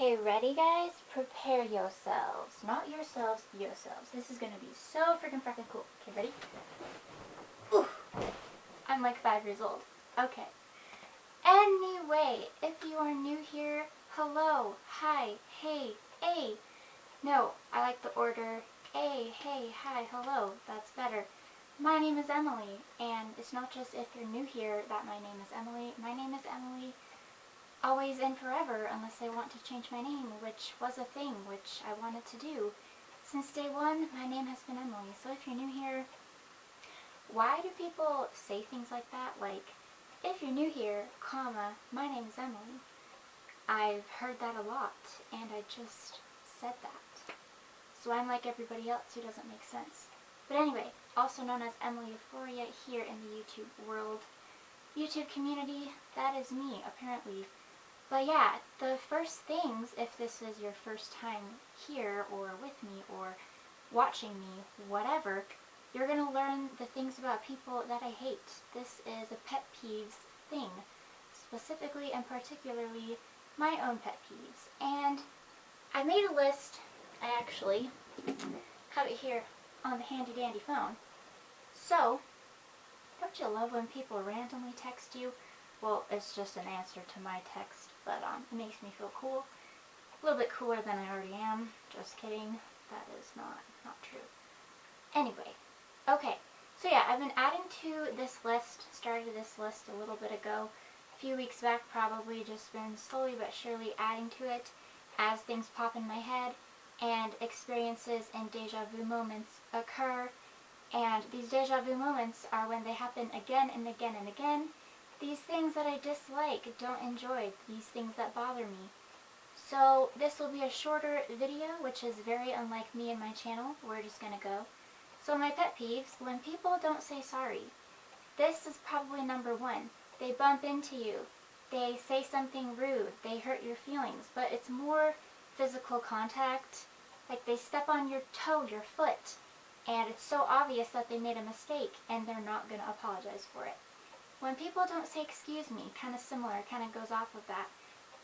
Okay, ready guys? Prepare yourselves. Not yourselves, yourselves. This is gonna be so freaking cool. Okay, ready? Ooh, I'm like 5 years old. Okay. Anyway, if you are new here, hello, hi, hey, a. No, I like the order a, hey, hi, hello. That's better. My name is Emily, and it's not just if you're new here that my name is Emily. My name is Emily always and forever, unless I want to change my name, which was a thing which I wanted to do. Since day one, my name has been Emily. So if you're new here, why do people say things like that? Like, if you're new here, comma, my name is Emily. I've heard that a lot, and I just said that. So I'm like everybody else who doesn't make sense. But anyway, also known as Emily Euphoria here in the YouTube world. YouTube community, that is me, apparently. But yeah, the first things, if this is your first time here or with me or watching me, whatever, you're going to learn the things about people that I hate. This is a pet peeves thing, specifically and particularly my own pet peeves. And I made a list. I actually have it here on the handy dandy phone. So, don't you love when people randomly text you? Well, it's just an answer to my text, but it makes me feel cool. A little bit cooler than I already am. Just kidding. That is not true. Anyway, okay. So yeah, I've been adding to this list. Started this list a little bit ago. A few weeks back probably. Just been slowly but surely adding to it as things pop in my head and experiences and deja vu moments occur. And these deja vu moments are when they happen again and again and again. These things that I dislike, don't enjoy, these things that bother me. So this will be a shorter video, which is very unlike me and my channel. We're just gonna go. So my pet peeves, when people don't say sorry. This is probably number one. They bump into you. They say something rude. They hurt your feelings. But it's more physical contact. Like they step on your toe, your foot. And it's so obvious that they made a mistake and they're not gonna apologize for it. When people don't say excuse me, kind of similar, kind of goes off of that.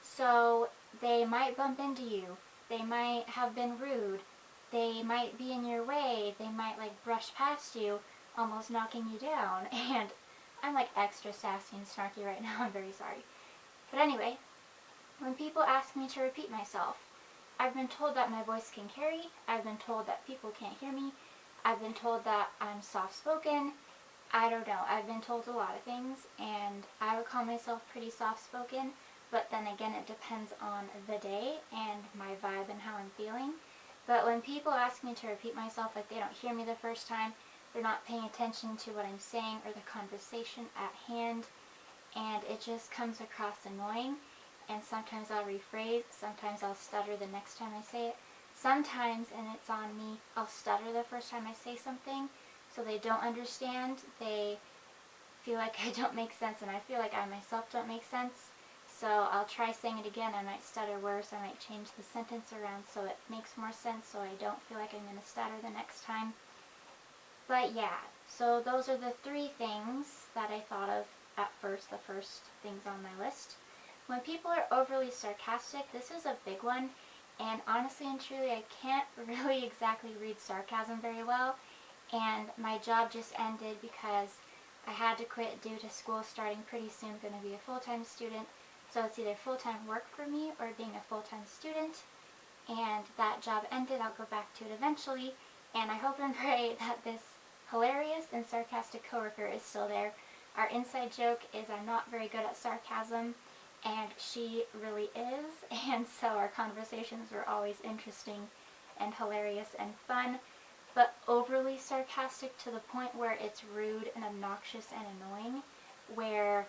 So they might bump into you, they might have been rude, they might be in your way, they might like brush past you, almost knocking you down, and I'm like extra sassy and snarky right now, I'm very sorry. But anyway, when people ask me to repeat myself, I've been told that my voice can carry, I've been told that people can't hear me, I've been told that I'm soft-spoken. I don't know, I've been told a lot of things, and I would call myself pretty soft-spoken, but then again it depends on the day and my vibe and how I'm feeling. But when people ask me to repeat myself, like they don't hear me the first time, they're not paying attention to what I'm saying or the conversation at hand, and it just comes across annoying, and sometimes I'll rephrase, sometimes I'll stutter the next time I say it, sometimes, and it's on me, I'll stutter the first time I say something, so they don't understand, they feel like I don't make sense, and I feel like I myself don't make sense. So I'll try saying it again, I might stutter worse, I might change the sentence around so it makes more sense so I don't feel like I'm going to stutter the next time. But yeah, so those are the 3 things that I thought of at first, the first things on my list. When people are overly sarcastic, this is a big one, and honestly and truly I can't really exactly read sarcasm very well. And my job just ended because I had to quit due to school starting pretty soon. I'm going to be a full-time student, so it's either full-time work for me or being a full-time student. And that job ended. I'll go back to it eventually, and I hope and pray that this hilarious and sarcastic coworker is still there. Our inside joke is I'm not very good at sarcasm, and she really is, and so our conversations were always interesting and hilarious and fun. But overly sarcastic to the point where it's rude and obnoxious and annoying, where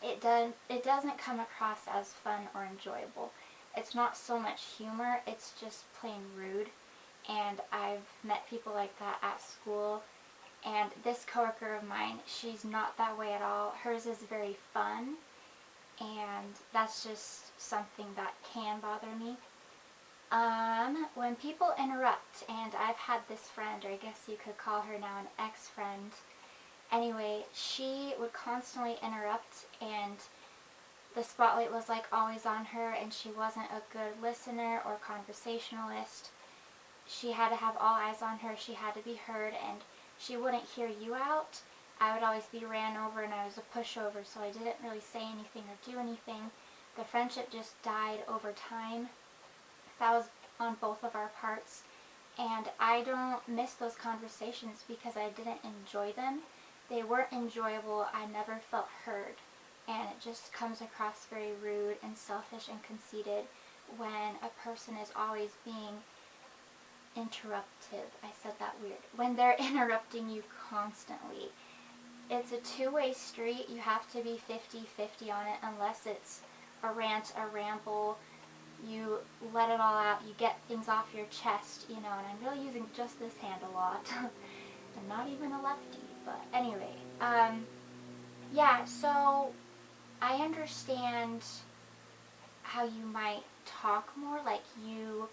it doesn't come across as fun or enjoyable. It's not so much humor, it's just plain rude, and I've met people like that at school, and this coworker of mine, she's not that way at all. Hers is very fun, and that's just something that can bother me. When people interrupt, and I've had this friend, or I guess you could call her now an ex-friend. Anyway, she would constantly interrupt, and the spotlight was like always on her, and she wasn't a good listener or conversationalist. She had to have all eyes on her. She had to be heard, and she wouldn't hear you out. I would always be ran over, and I was a pushover, so I didn't really say anything or do anything. The friendship just died over time. That was on both of our parts, and I don't miss those conversations because I didn't enjoy them. They weren't enjoyable. I never felt heard, and it just comes across very rude and selfish and conceited when a person is always being interruptive. I said that weird. When they're interrupting you constantly. It's a two-way street. You have to be 50-50 on it, unless it's a rant, a ramble. You let it all out. You get things off your chest, you know, and I'm really using just this hand a lot. I'm not even a lefty, but anyway. Yeah, so I understand how you might talk more, like you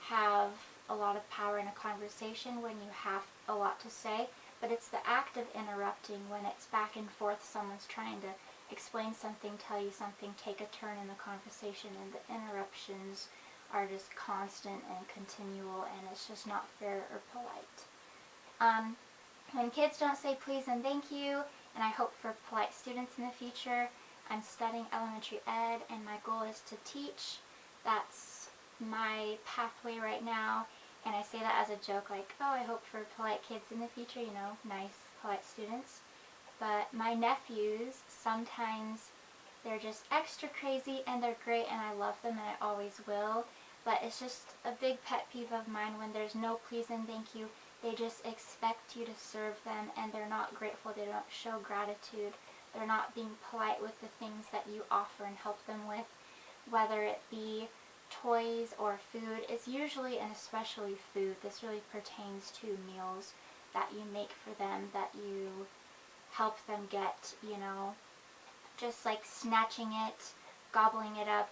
have a lot of power in a conversation when you have a lot to say, but it's the act of interrupting when it's back and forth, someone's trying to explain something, tell you something, take a turn in the conversation, and the interruptions are just constant and continual, and it's just not fair or polite. When kids don't say please and thank you, and I hope for polite students in the future. I'm studying elementary ed, and my goal is to teach. That's my pathway right now, and I say that as a joke, like, oh, I hope for polite kids in the future, you know, nice, polite students. But my nephews, sometimes they're just extra crazy, and they're great, and I love them, and I always will. But it's just a big pet peeve of mine when there's no please and thank you. They just expect you to serve them, and they're not grateful. They don't show gratitude. They're not being polite with the things that you offer and help them with, whether it be toys or food. It's usually and especially food. This really pertains to meals that you make for them, that you help them get, you know, just like snatching it, gobbling it up.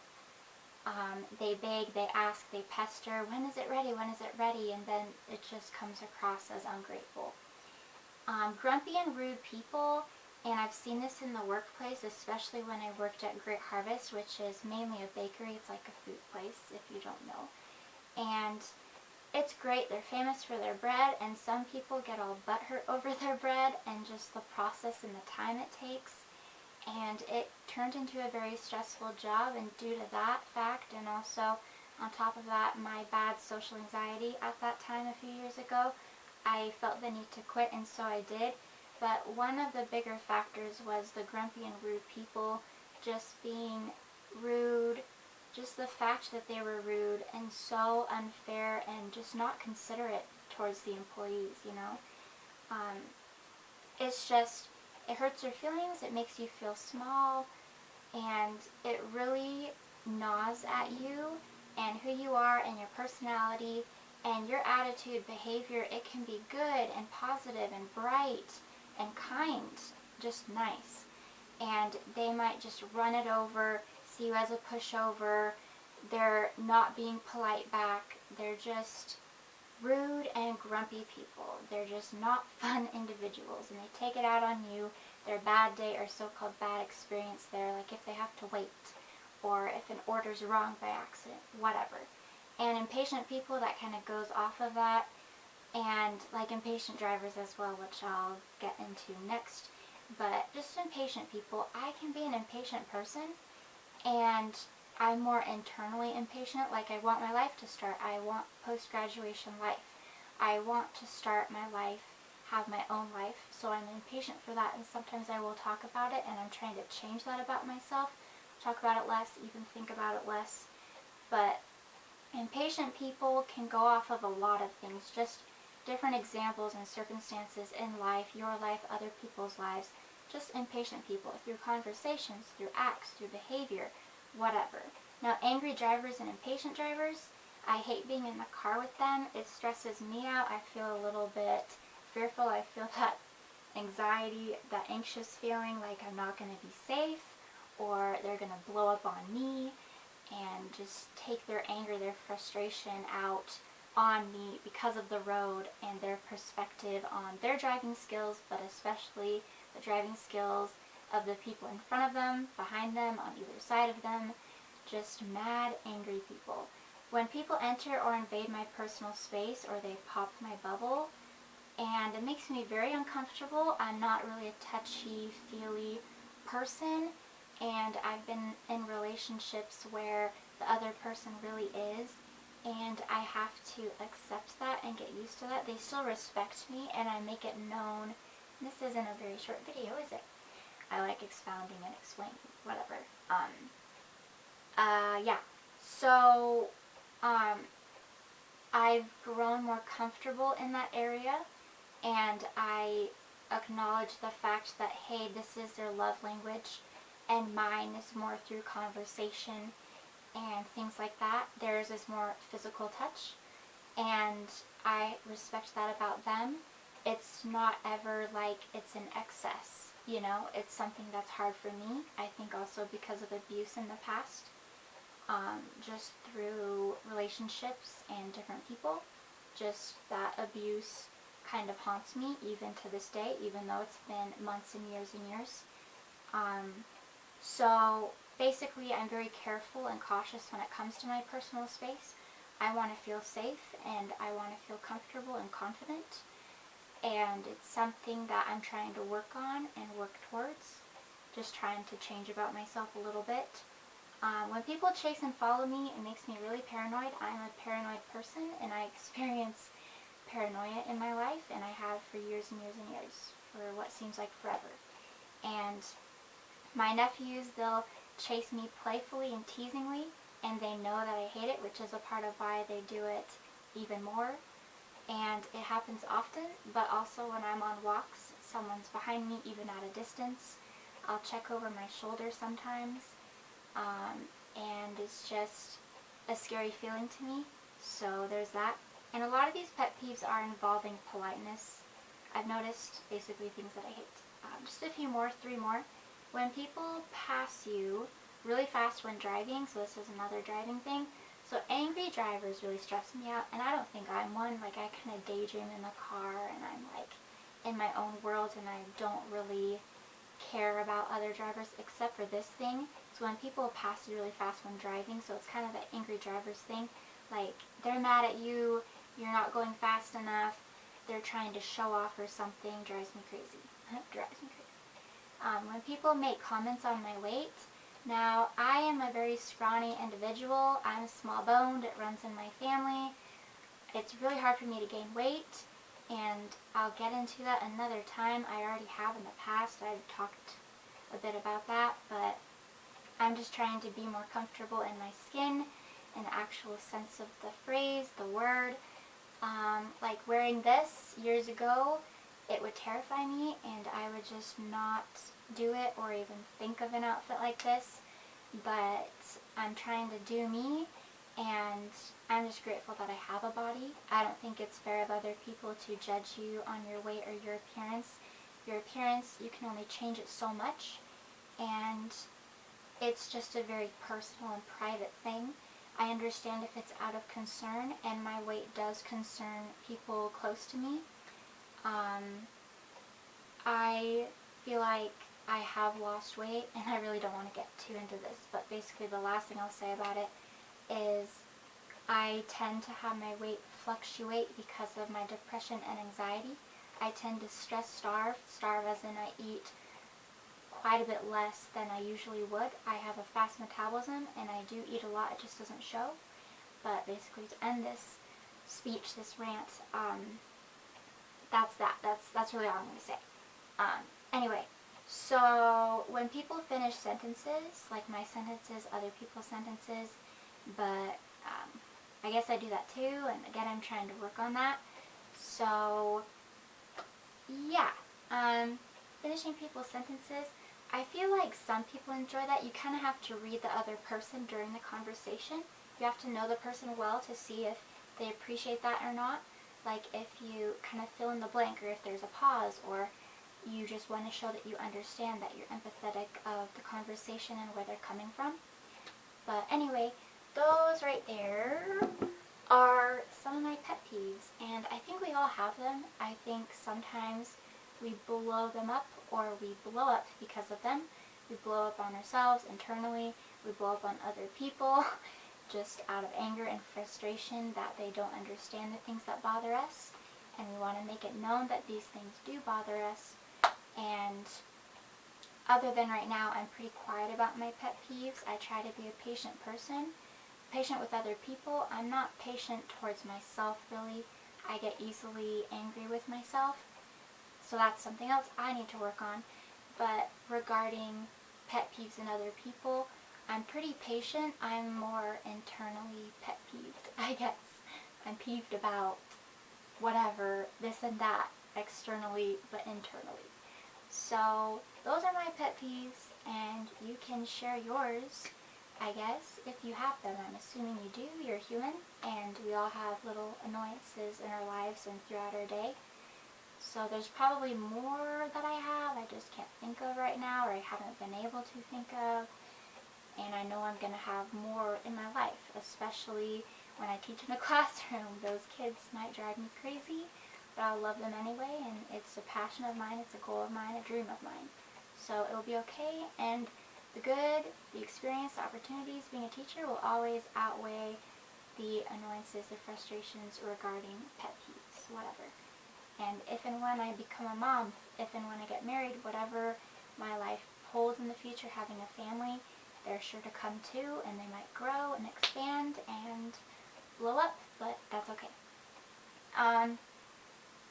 They beg, they ask, they pester, when is it ready, when is it ready, and then it just comes across as ungrateful. Grumpy and rude people, and I've seen this in the workplace, especially when I worked at Great Harvest, which is mainly a bakery. It's like a food place, if you don't know. And it's great. They're famous for their bread, and some people get all butthurt over their bread and just the process and the time it takes. And it turned into a very stressful job, and due to that fact, and also on top of that, my bad social anxiety at that time a few years ago, I felt the need to quit, and so I did. But one of the bigger factors was the grumpy and rude people just being rude, just the fact that they were rude and so unfair and just not considerate towards the employees, you know. It's just, it hurts your feelings, it makes you feel small, and it really gnaws at you and who you are and your personality and your attitude, behavior. It can be good and positive and bright and kind, just nice. And they might just run it over, see you as a pushover. They're not being polite back. They're just rude and grumpy people. They're just not fun individuals, and they take it out on you. Their bad day or so-called bad experience there, like if they have to wait, or if an order's wrong by accident, whatever. And impatient people, that kind of goes off of that, and like impatient drivers as well, which I'll get into next. But just impatient people, I can be an impatient person, and I'm more internally impatient. Like, I want my life to start. I want post-graduation life. I want to start my life, have my own life, so I'm impatient for that, and sometimes I will talk about it, and I'm trying to change that about myself. Talk about it less, even think about it less. But impatient people can go off of a lot of things, just different examples and circumstances in life, your life, other people's lives. Just impatient people, through conversations, through acts, through behavior, whatever. Now, angry drivers and impatient drivers, I hate being in the car with them. It stresses me out. I feel a little bit fearful. I feel that anxiety, that anxious feeling like I'm not going to be safe, or they're going to blow up on me and just take their anger, their frustration out on me because of the road and their perspective on their driving skills, but especially the driving skills of the people in front of them, behind them, on either side of them. Just mad, angry people. When people enter or invade my personal space, or they pop my bubble, and it makes me very uncomfortable. I'm not really a touchy-feely person, and I've been in relationships where the other person really is, and I have to accept that and get used to that. They still respect me, and I make it known. This isn't a very short video, is it? I like expounding and explaining, whatever. Yeah. So, I've grown more comfortable in that area, and I acknowledge the fact that, hey, this is their love language, and mine is more through conversation and things like that. Theirs is more physical touch, and I respect that about them. It's not ever like it's an excess, you know? It's something that's hard for me. I think also because of abuse in the past, just through relationships and different people. Just that abuse kind of haunts me even to this day, even though it's been months and years and years. So basically, I'm very careful and cautious when it comes to my personal space. I want to feel safe, and I want to feel comfortable and confident, and it's something that I'm trying to work on and work towards, just trying to change about myself a little bit. When people chase and follow me, it makes me really paranoid. I'm a paranoid person, and I experience paranoia in my life, and I have for years and years and years, for what seems like forever. And my nephews, they'll chase me playfully and teasingly, and they know that I hate it, which is a part of why they do it even more. And it happens often, but also when I'm on walks, someone's behind me, even at a distance. I'll check over my shoulder sometimes, and it's just a scary feeling to me. So there's that. And a lot of these pet peeves are involving politeness. I've noticed basically things that I hate. Just a few more, 3 more. When people pass you really fast when driving, so this is another driving thing. So angry drivers really stress me out, and I don't think I'm one. Like, I kind of daydream in the car, and I'm like in my own world, and I don't really care about other drivers except for this thing. So when people pass you really fast when driving, so it's kind of that angry drivers thing. Like, they're mad at you, you're not going fast enough, they're trying to show off or something. Drives me crazy. Drives me crazy. When people make comments on my weight, now I am a very scrawny individual. I'm small-boned. It runs in my family. It's really hard for me to gain weight, and I'll get into that another time. I already have in the past. I've talked a bit about that, but I'm just trying to be more comfortable in my skin, in the actual sense of the phrase, the word. Like wearing this years ago, it would terrify me, and I would just not do it or even think of an outfit like this. But I'm trying to do me, and I'm just grateful that I have a body. I don't think it's fair of other people to judge you on your weight or your appearance. Your appearance, you can only change it so much, and it's just a very personal and private thing. I understand if it's out of concern, and my weight does concern people close to me. I feel like I have lost weight, and I really don't want to get too into this, but basically the last thing I'll say about it is I tend to have my weight fluctuate because of my depression and anxiety. I tend to stress starve as in I eat quite a bit less than I usually would. I have a fast metabolism, and I do eat a lot, it just doesn't show. But basically, to end this speech, this rant, that's that. That's really all I'm going to say. Anyway, so when people finish sentences, like my sentences, other people's sentences, but I guess I do that too, and again, I'm trying to work on that. So, yeah, finishing people's sentences, I feel like some people enjoy that. You kind of have to read the other person during the conversation. You have to know the person well to see if they appreciate that or not. Like if you kind of fill in the blank, or if there's a pause, or you just want to show that you understand, that you're empathetic of the conversation and where they're coming from. But anyway, those right there are some of my pet peeves, and I think we all have them. I think sometimes we blow them up, or we blow up because of them. We blow up on ourselves internally, we blow up on other people, just out of anger and frustration that they don't understand the things that bother us, and we want to make it known that these things do bother us. And other than right now, I'm pretty quiet about my pet peeves. I try to be a patient person, patient with other people. I'm not patient towards myself, really. I get easily angry with myself, so that's something else I need to work on. But regarding pet peeves in other people, I'm pretty patient. I'm more internally pet peeved, I guess. I'm peeved about whatever, this and that, externally but internally. So those are my pet peeves, and you can share yours, I guess, if you have them. I'm assuming you do. You're human, and we all have little annoyances in our lives and throughout our day. So there's probably more that I have I just can't think of right now, or I haven't been able to think of. And I know I'm going to have more in my life, especially when I teach in a classroom. Those kids might drive me crazy, but I'll love them anyway, and it's a passion of mine, it's a goal of mine, a dream of mine. So it'll be okay, and the good, the experience, the opportunities being a teacher will always outweigh the annoyances, the frustrations regarding pet peeves, whatever. And if and when I become a mom, if and when I get married, whatever my life holds in the future, having a family, they're sure to come too, and they might grow and expand and blow up, but that's okay.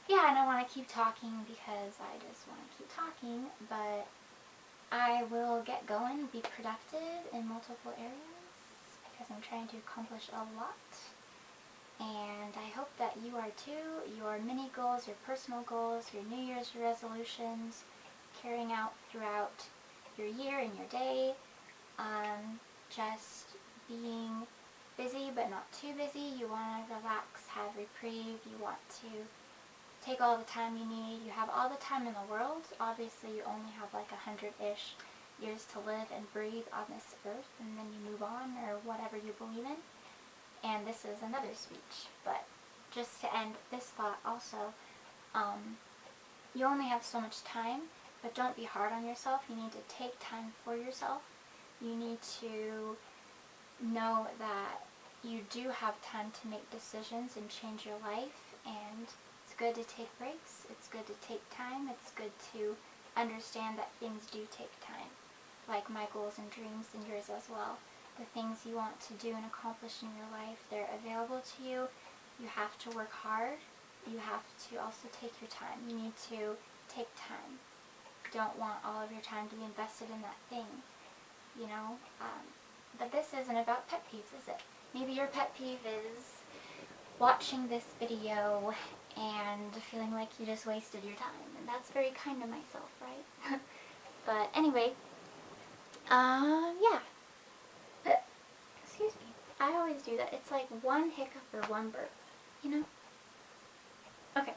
Yeah, and I want to keep talking because I just want to keep talking, but I will get going, be productive in multiple areas, because I'm trying to accomplish a lot. And I hope that you are too. Your mini goals, your personal goals, your New Year's resolutions, carrying out throughout your year and your day. Just being busy but not too busy. You want to relax, have reprieve. You want to take all the time you need. You have all the time in the world. Obviously, you only have like 100-ish years to live and breathe on this earth, and then you move on, or whatever you believe in. And this is another speech, but just to end this thought also, you only have so much time, but don't be hard on yourself. You need to take time for yourself. You need to know that you do have time to make decisions and change your life, and it's good to take breaks, it's good to take time, it's good to understand that things do take time, like my goals and dreams and yours as well. The things you want to do and accomplish in your life, they're available to you. You have to work hard. You have to also take your time. You need to take time. You don't want all of your time to be invested in that thing, you know. But this isn't about pet peeves, is it? Maybe your pet peeve is watching this video and feeling like you just wasted your time, and that's very kind to myself, right? But anyway, yeah. Excuse me. I always do that. It's like one hiccup or one burp, you know? Okay.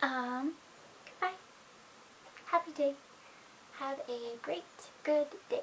Bye. Happy day. Have a great, good day.